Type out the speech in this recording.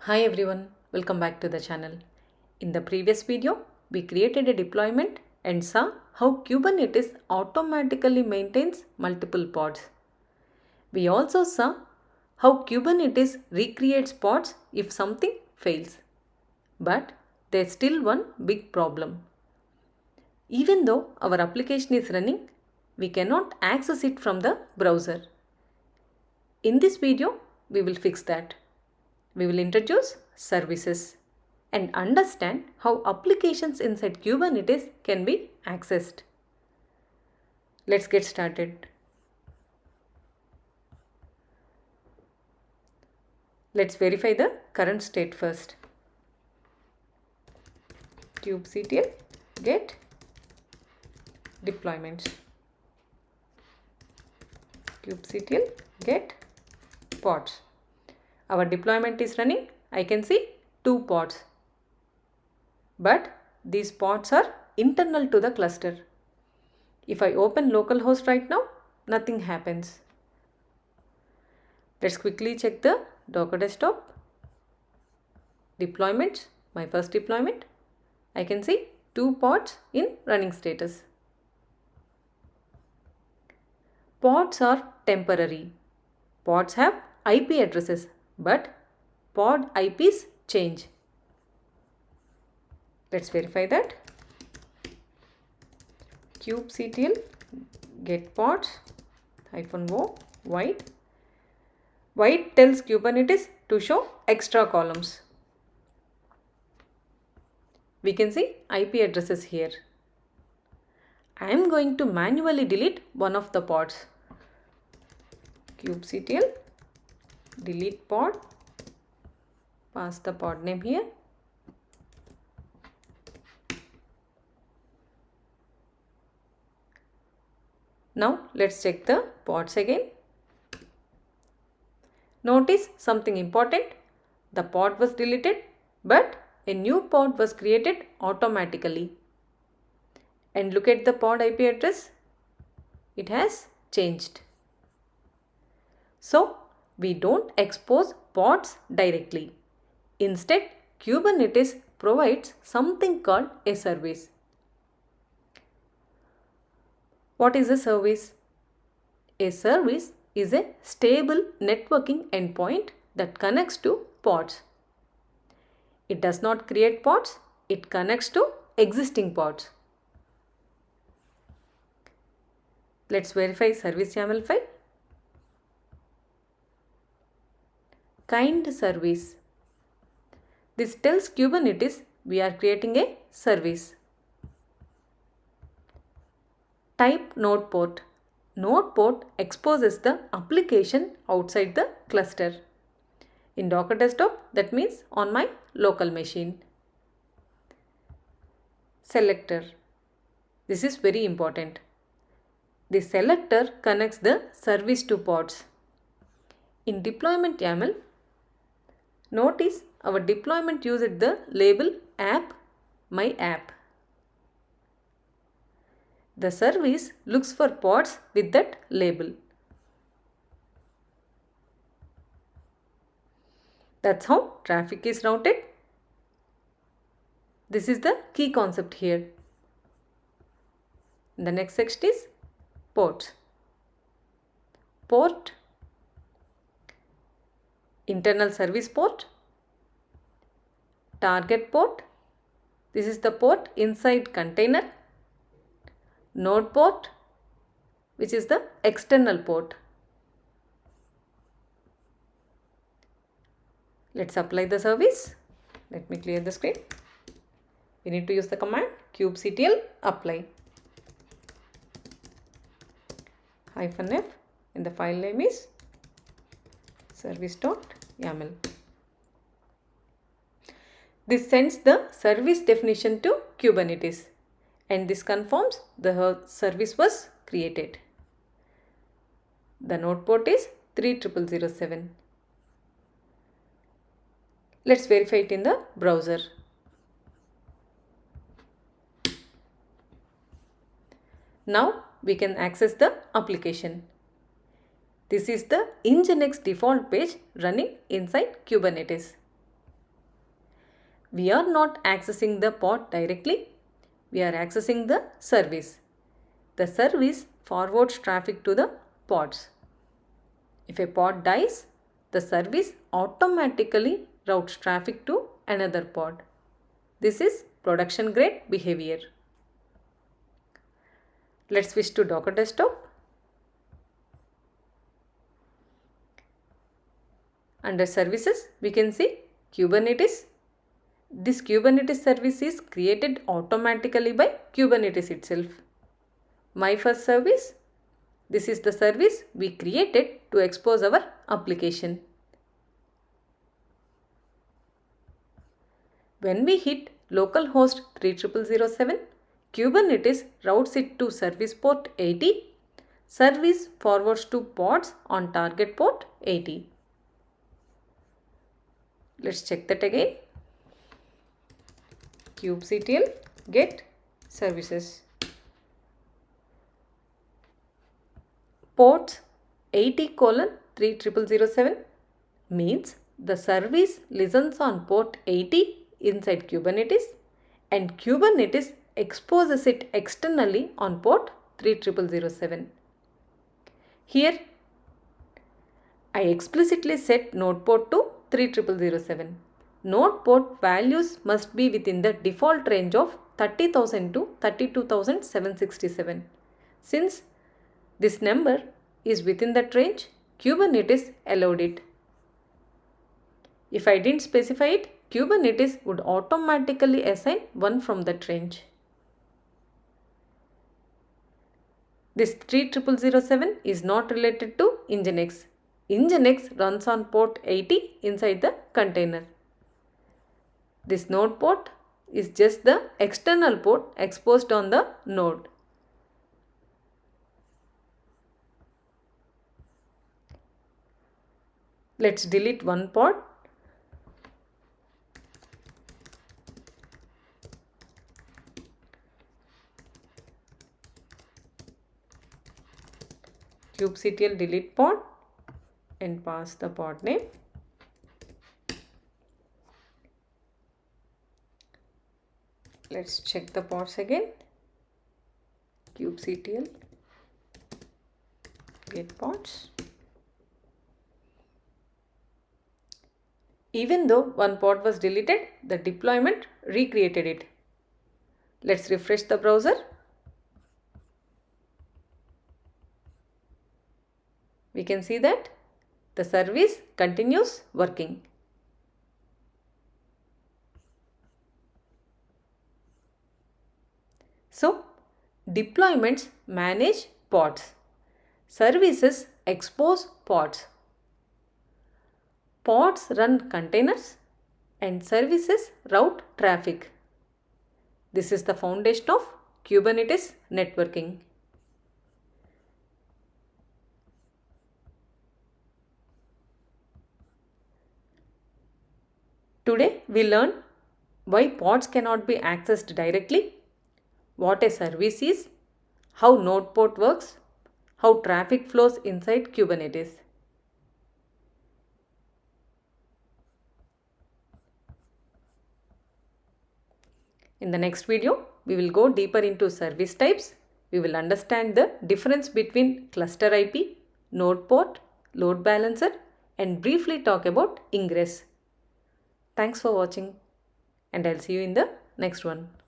Hi everyone, welcome back to the channel. In the previous video, we created a deployment and saw how Kubernetes automatically maintains multiple pods. We also saw how Kubernetes recreates pods if something fails. But there's still one big problem. Even though our application is running, we cannot access it from the browser. In this video, we will fix that. We will introduce services and understand how applications inside Kubernetes can be accessed. Let's get started. Let's verify the current state first. kubectl get deployments. kubectl get pods. Our deployment is running. I can see 2 pods. But these pods are internal to the cluster. If I open localhost right now, nothing happens. Let's quickly check the Docker desktop. Deployments, my first deployment. I can see 2 pods in running status. Pods are temporary. Pods have IP addresses, but pod IPs change. Let's verify that. kubectl get pods -o void. Void tells Kubernetes to show extra columns. We can see IP addresses here. I am going to manually delete one of the pods. kubectl delete pod, pass the pod name here. Now let's check the pods again. Notice something important. The pod was deleted, but a new pod was created automatically. And look at the pod IP address. It has changed. So we don't expose pods directly. Instead, Kubernetes provides something called a service. What is a service? A service is a stable networking endpoint that connects to pods. It does not create pods, it connects to existing pods. Let's verify service YAML file. Kind service. This tells Kubernetes we are creating a service. Type NodePort. NodePort exposes the application outside the cluster. In Docker desktop, that means on my local machine. Selector. This is very important. The selector connects the service to pods. In deployment YAML, notice our deployment used the label app, my app. The service looks for pods with that label. That's how traffic is routed. This is the key concept here. The next section is ports. Port, internal service port, target port. This is the port inside container. Node port, which is the external port. Let's apply the service. Let me clear the screen. We need to use the command kubectl apply -f and the file name is service.yaml. This sends the service definition to Kubernetes. And this confirms the service was created. The node port is 3007. Let's verify it in the browser. Now we can access the application. This is the Nginx default page running inside Kubernetes. we are not accessing the pod directly. We are accessing the service. The service forwards traffic to the pods. If a pod dies, the service automatically routes traffic to another pod. This is production grade behavior. Let's switch to Docker desktop. Under services, we can see Kubernetes. This Kubernetes service is created automatically by Kubernetes itself. My first service. This is the service we created to expose our application. When we hit localhost 3007, Kubernetes routes it to service port 80. Service forwards to pods on target port 80. Let's check that again. kubectl get services. Ports 80:3007 means the service listens on port 80 inside Kubernetes and Kubernetes exposes it externally on port 3007. Here I explicitly set NodePort to 3007. NodePort values must be within the default range of 30,000 to 32,767. Since this number is within that range, Kubernetes allowed it. If I didn't specify it, Kubernetes would automatically assign one from that range. This 3007 is not related to Nginx. Nginx runs on port 80 inside the container. This node port is just the external port exposed on the node. Let's delete one pod. kubectl delete pod and pass the pod name. Let's check the pods again. kubectl get pods. Even though one pod was deleted, the deployment recreated it. Let's refresh the browser. We can see that the service continues working. So, deployments manage pods. Services expose pods. Pods run containers and services route traffic. This is the foundation of Kubernetes networking. Today we learn why pods cannot be accessed directly, what a service is, how NodePort works, how traffic flows inside Kubernetes. In the next video, we will go deeper into service types. We will understand the difference between cluster IP, NodePort, load balancer, and briefly talk about ingress. Thanks for watching, and I'll see you in the next one.